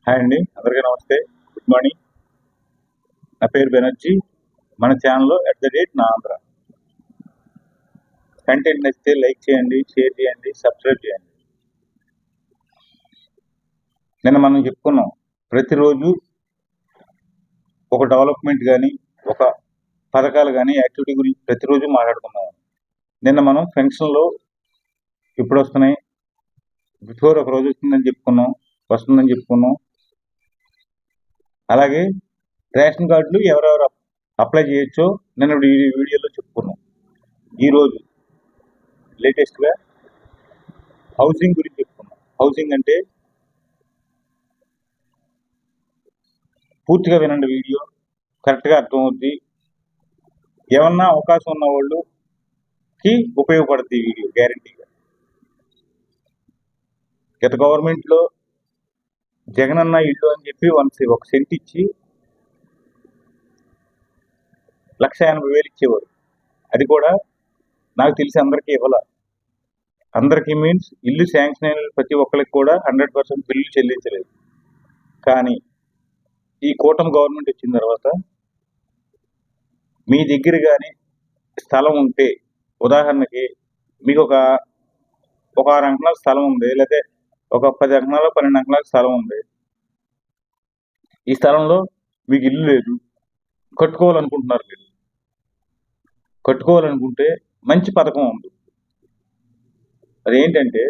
Hi అండి, అందరికీ నమస్తే. Good morning. నా పేరు బెనర్జీ. మన ఛానల్లో @నా ఆంధ్ర కంటెంట్ నచ్చితే లైక్ చేయండి, షేర్ చేయండి, సబ్స్క్రైబ్ చేయండి. నిన్న మనం చెప్పుకున్నాం, ప్రతిరోజు ఒక డెవలప్మెంట్ కానీ ఒక పథకాలు కానీ యాక్టివిటీ గురించి ప్రతిరోజు మాట్లాడుకున్నాం. నిన్న మనం ఫెన్షన్లో ఇప్పుడు వస్తున్నాయి, బిఫోర్ ఒక రోజు వస్తుందని చెప్పుకున్నాం. అలాగే రేషన్ కార్డులు ఎవరెవరు అప్లై చేయొచ్చో నిన్న వీడియోలో చెప్పుకున్నాం. ఈరోజు లేటెస్ట్గా హౌసింగ్ గురించి చెప్పుకున్నాం. హౌసింగ్ అంటే పూర్తిగా వినండి, వీడియో కరెక్ట్గా అర్థమవుద్ది. ఏమన్నా అవకాశం ఉన్న వాళ్ళకి ఉపయోగపడుతుంది ఈ వీడియో గ్యారంటీగా. గత గవర్నమెంట్లో జగనన్న ఇల్లు అని చెప్పి ఒక సెంట్ ఇచ్చి 1,80,000 ఇచ్చేవారు. అది కూడా నాకు తెలిసి అందరికీ ఇవ్వాల. అందరికీ మీన్స్ ఇల్లు శాంక్షన్ అయిన ప్రతి ఒక్కరికి కూడా 100% బిల్లు చెల్లించలేదు. కానీ ఈ కూటమి గవర్నమెంట్ వచ్చిన తర్వాత మీ దగ్గర కానీ స్థలం ఉంటే, ఉదాహరణకి మీకు ఒక 6 అంకణాల స్థలం ఉంది, లేకపోతే ఒక 10 అంకణాలు 12 అంకణాల స్థలం ఉంది. ఈ స్థలంలో మీకు ఇల్లు లేదు, కట్టుకోవాలనుకుంటున్నారు. మీరు కట్టుకోవాలనుకుంటే మంచి పథకం ఉంది. అదేంటంటే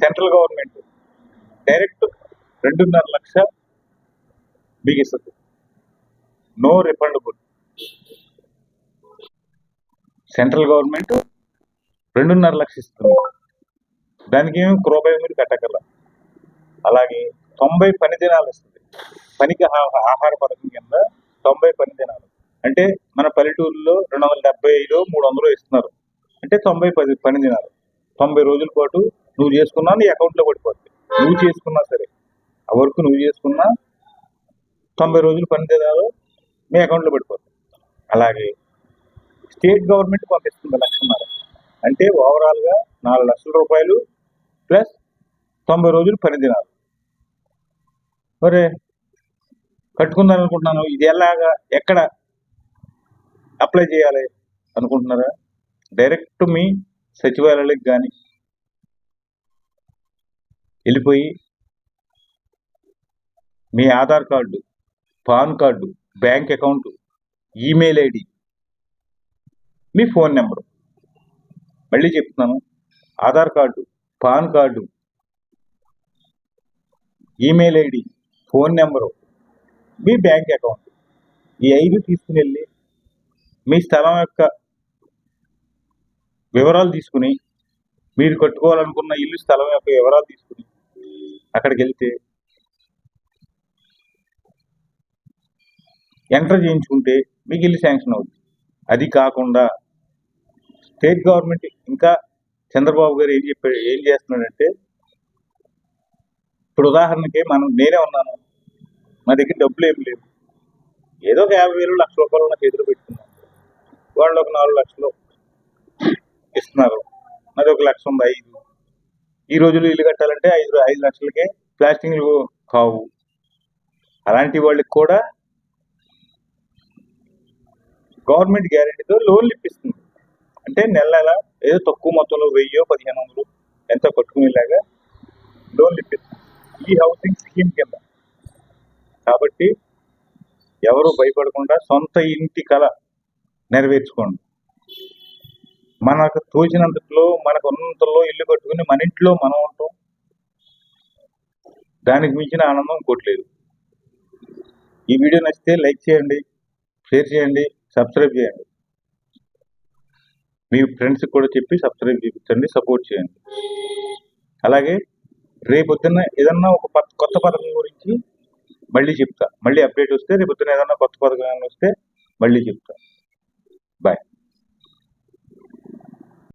సెంట్రల్ గవర్నమెంట్ డైరెక్ట్ 2.5 లక్ష మీకు ఇస్తుంది, నో రిఫండబుల్. సెంట్రల్ గవర్నమెంట్ 2.5 లక్ష ఇస్తుంది, దానికి ఏమి రూపాయి మీరు కట్టగల. అలాగే 90 పని దినాలు ఇస్తుంది. పనికి ఆహార పథకం కింద 90 పని దినాలు అంటే మన పల్లెటూరులో 275 300 ఇస్తున్నారు. అంటే 90 పని దినాలు, 90 రోజుల పాటు నువ్వు చేసుకున్నా నీ అకౌంట్లో పడిపోతుంది. నువ్వు చేసుకున్నా సరే, ఆ వర్క్ నువ్వు చేసుకున్నా 90 రోజులు పని దినాలు మీ అకౌంట్లో పడిపోతుంది. అలాగే స్టేట్ గవర్నమెంట్ పంపిస్తుంది 1.5 లక్ష, అంటే ఓవరాల్గా 4 లక్షల రూపాయలు ప్లస్ 90 రోజులు పని దినాలు. మరి కట్టుకుందాం అనుకుంటున్నాను, ఇది ఎలాగా ఎక్కడ అప్లై చేయాలి అనుకుంటున్నారా? డైరెక్ట్ మీ సచివాలయాలకు కానీ వెళ్ళిపోయి మీ Aadhaar card, PAN card, bank account, email ID, మీ ఫోన్ నెంబరు, మళ్ళీ చెప్తున్నాను, Aadhaar card, PAN card, email ID, phone number, మీ బ్యాంక్ అకౌంట్, ఈ 5 తీసుకుని వెళ్ళి మీ స్థలం యొక్క వివరాలు తీసుకుని, మీరు కట్టుకోవాలనుకున్న ఇల్లు స్థలం యొక్క వివరాలు తీసుకుని అక్కడికి వెళ్తే ఎంటర్ చేయించుకుంటే మీకు ఇల్లు శాంక్షన్ అవుతుంది. అది కాకుండా స్టేట్ గవర్నమెంట్ ఇంకా చంద్రబాబు గారు ఏం చేస్తున్నాడంటే, ఇప్పుడు ఉదాహరణకి నేనే ఉన్నాను, మా దగ్గర డబ్బులు ఏమి లేవు, ఏదో ఒక 50,000 1,00,000 రూపాయలు నా చేతిలో పెట్టుకున్నాను. వాళ్ళు ఒక 4 లక్షలు ఇస్తున్నారు, నాది 1 లక్ష ఉంది, 5. ఈ రోజులు ఇల్లు కట్టాలంటే 5 లక్షలకే ప్లాస్టింగ్లు కావు. అలాంటి వాళ్ళకి కూడా గవర్నమెంట్ గ్యారెంటీతో లోన్లు ఇప్పిస్తుంది. అంటే నెల ఏదో తక్కువ మొత్తంలో 1000 1500 ఎంతో కట్టుకునేలాగా లోన్లు ఇప్పిస్తుంది ఈ హౌసింగ్ స్కీమ్ కింద. కాబట్టి ఎవరు భయపడకుండా సొంత ఇంటి కళ నెరవేర్చుకోండి. మనకు తోచినంతలో, మనకు ఉన్నంతలో ఇల్లు కట్టుకుని మన ఇంట్లో మనం ఉంటాం. దానికి మించిన ఆనందం ఇంకోట్లేదు. ఈ వీడియో నచ్చితే లైక్ చేయండి, షేర్ చేయండి, సబ్స్క్రైబ్ చేయండి. మీ ఫ్రెండ్స్కి కూడా చెప్పి సబ్స్క్రైబ్ చేయించండి, సపోర్ట్ చేయండి. అలాగే రేపొద్దున్న ఏదన్నా ఒక కొత్త పథకం గురించి మళ్ళీ చెప్తా. మళ్ళీ అప్డేట్ వస్తే రేపొద్దున ఏదన్నా కొత్త పథకం వస్తే మళ్ళీ చెప్తా. బాయ్.